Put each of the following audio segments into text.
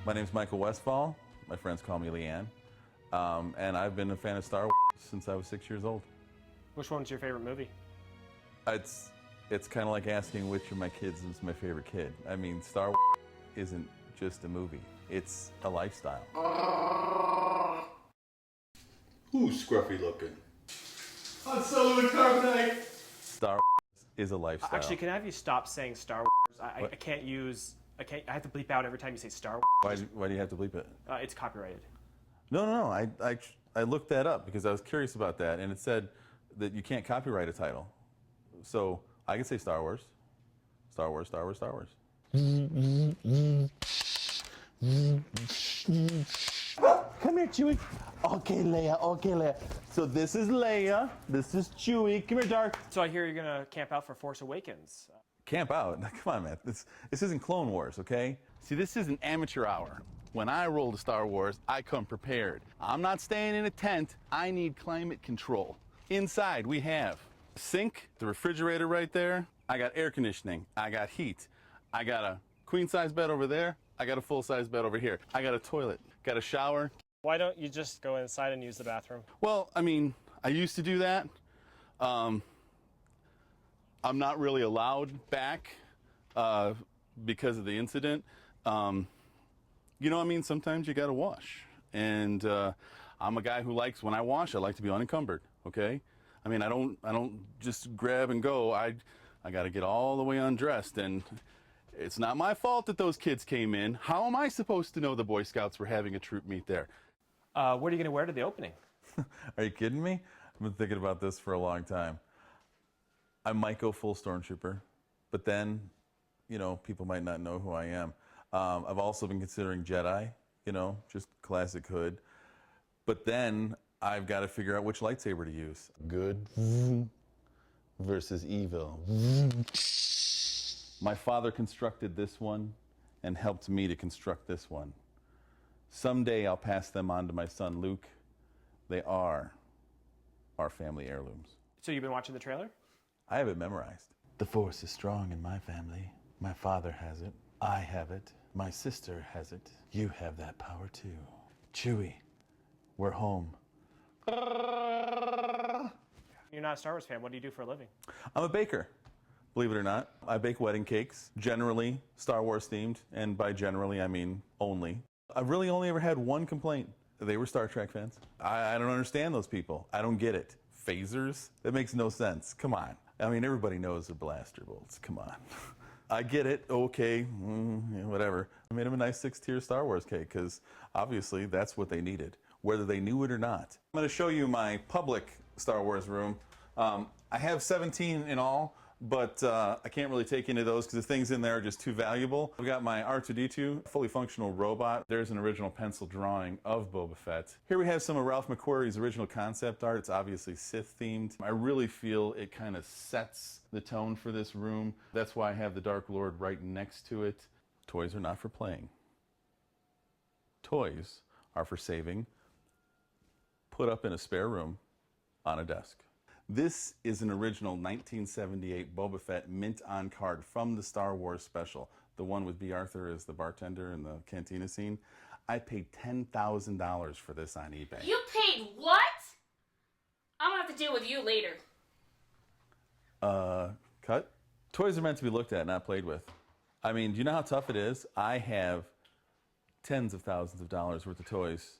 My name's Micheal Westphal. My friends call me Leanne. And I've been a fan of Star Wars since I was 6 years old. Which one's your favorite movie? It's kind of like asking which of my kids is my favorite kid. I mean, Star Wars isn't just a movie. It's a lifestyle. Who's scruffy looking? Han Solo and Carbonite! Star Wars is a lifestyle. Actually, can I have you stop saying Star Wars? I have to bleep out every time you say Star Wars. Why do you have to bleep it? It's copyrighted. No. I looked that up because I was curious about that, and it said that you can't copyright a title. So I can say Star Wars. Star Wars, Star Wars, Star Wars. Come here, Chewie. Okay, Leia. So this is Leia. This is Chewie. Come here, Dark. So I hear you're going to camp out for Force Awakens. Camp out? Come on, man. This isn't Clone Wars, okay? See, this is an amateur hour. When I roll to Star Wars, I come prepared. I'm not staying in a tent. I need climate control. Inside, we have a sink, the refrigerator right there. I got air conditioning. I got heat. I got a queen-size bed over there. I got a full-size bed over here. I got a toilet. Got a shower. Why don't you just go inside and use the bathroom? Well, I mean, I used to do that. I'm not really allowed back because of the incident. You know, I mean, sometimes you gotta wash. And I'm a guy who likes, when I wash, I like to be unencumbered, okay? I mean, I don't just grab and go. I gotta get all the way undressed, and it's not my fault that those kids came in. How am I supposed to know the Boy Scouts were having a troop meet there? What are you gonna wear to the opening? Are you kidding me? I've been thinking about this for a long time. I might go full stormtrooper, but then, you know, people might not know who I am. I've also been considering Jedi, you know, just classic hood. But then I've got to figure out which lightsaber to use. Good versus evil. My father constructed this one and helped me to construct this one. Someday I'll pass them on to my son Luke. They are our family heirlooms. So you've been watching the trailer? I have it memorized. The Force is strong in my family. My father has it. I have it. My sister has it. You have that power too. Chewie, we're home. You're not a Star Wars fan. What do you do for a living? I'm a baker, believe it or not. I bake wedding cakes, generally Star Wars themed, and by generally I mean only. I've really only ever had one complaint. They were Star Trek fans. I don't understand those people. I don't get it. Phasers? That makes no sense. Come on. I mean, everybody knows they're blaster bolts. Come on. I get it. Okay. Yeah, whatever. I made them a nice 6-tier Star Wars cake because obviously that's what they needed, whether they knew it or not. I'm going to show you my public Star Wars room. I have 17 in all, but I can't really take any of those because the things in there are just too valuable. I've got my R2-D2 fully functional robot. There's an original pencil drawing of Boba Fett. Here we have some of Ralph McQuarrie's original concept art. It's obviously Sith themed. I really feel it kind of sets the tone for this room. That's why I have the Dark Lord right next to it. Toys are not for playing. Toys are for saving, put up in a spare room on a desk. This is an original 1978 Boba Fett mint on card from the Star Wars special, the one with B. Arthur as the bartender in the cantina scene. I paid $10,000 for this on eBay. You paid what? I'm gonna have to deal with you later. Cut? Toys are meant to be looked at, not played with. I mean, do you know how tough it is? I have tens of thousands of dollars worth of toys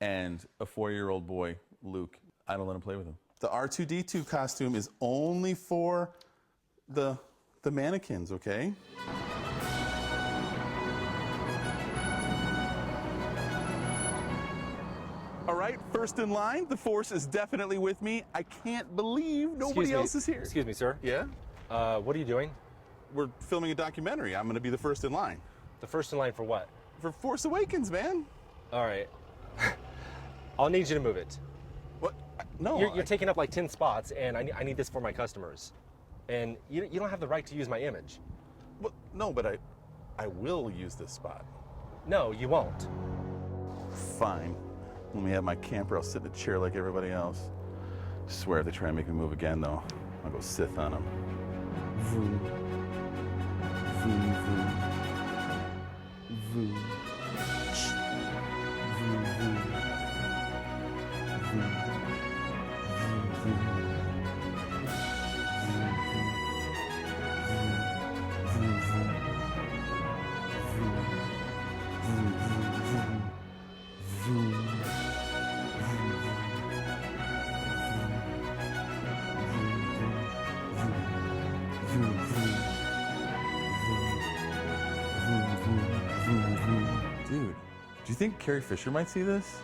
and a 4-year-old boy, Luke. I don't let him play with them. The R2-D2 costume is only for the mannequins, okay? All right, first in line, the Force is definitely with me. I can't believe nobody else is here. Excuse me, sir. Yeah? What are you doing? We're filming a documentary. I'm gonna be the first in line. The first in line for what? For Force Awakens, man. All right. I'll need you to move it. What? No. You're taking up like 10 spots, and I need this for my customers. And you don't have the right to use my image. Well, no, but I will use this spot. No, you won't. Fine. Let me have my camper. I'll sit in a chair like everybody else. I swear if they try and make me move again, though, I'll go Sith on them. Vroom. Vroom, vroom. Vroom. Dude, do you think Carrie Fisher might see this?